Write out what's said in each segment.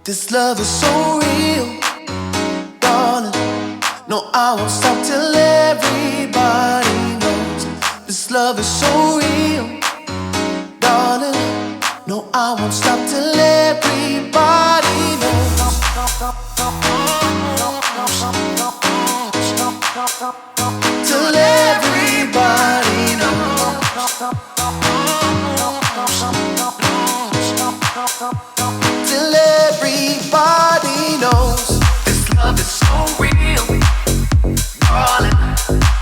This love is so real, darling. No, I won't stop till everybody knows. This love is so real, darling. No, I won't stop till everybody knows. Till everybody knows. Till everybody knows. This love is so real, darling.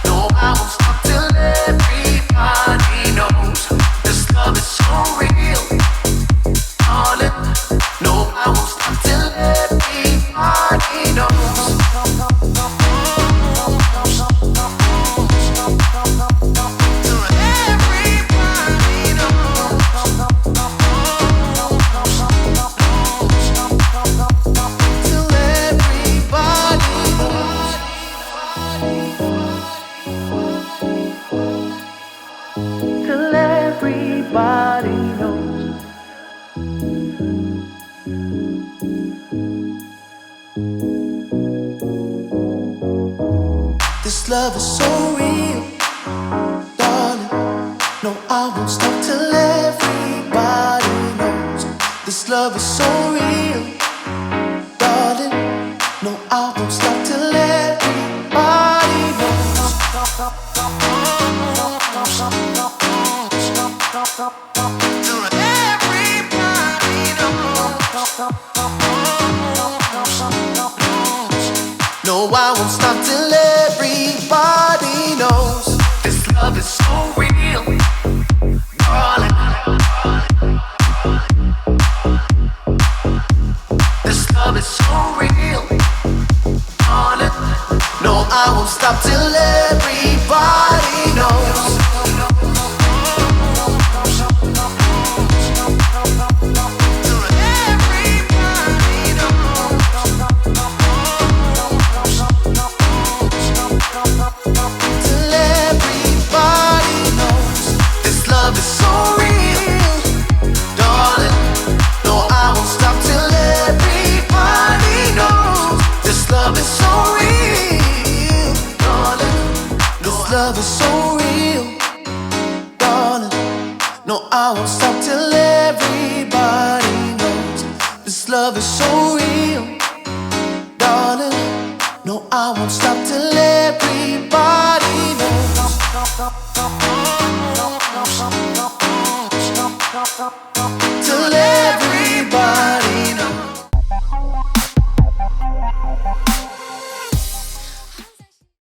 No, I won't stop till everybody knows. This love is so real, darling. No, I won't stop till everybody knows. Everybody knows. This love is so real, darling. No, I won't stop till everybody knows. This love is so real, darling. No, I won't stop till everybody knows. Till everybody knows. No, I won't stop till everybody knows. This love is so real, darling. This love is so real, darling. No, I won't stop till everybody knows. Love is so real, darling. No, I won't stop till everybody knows. This love is so real, darling. This love is so real, darling. No, I won't stop till everybody knows. This love is so real, darling. No, I won't stop till everybody knows.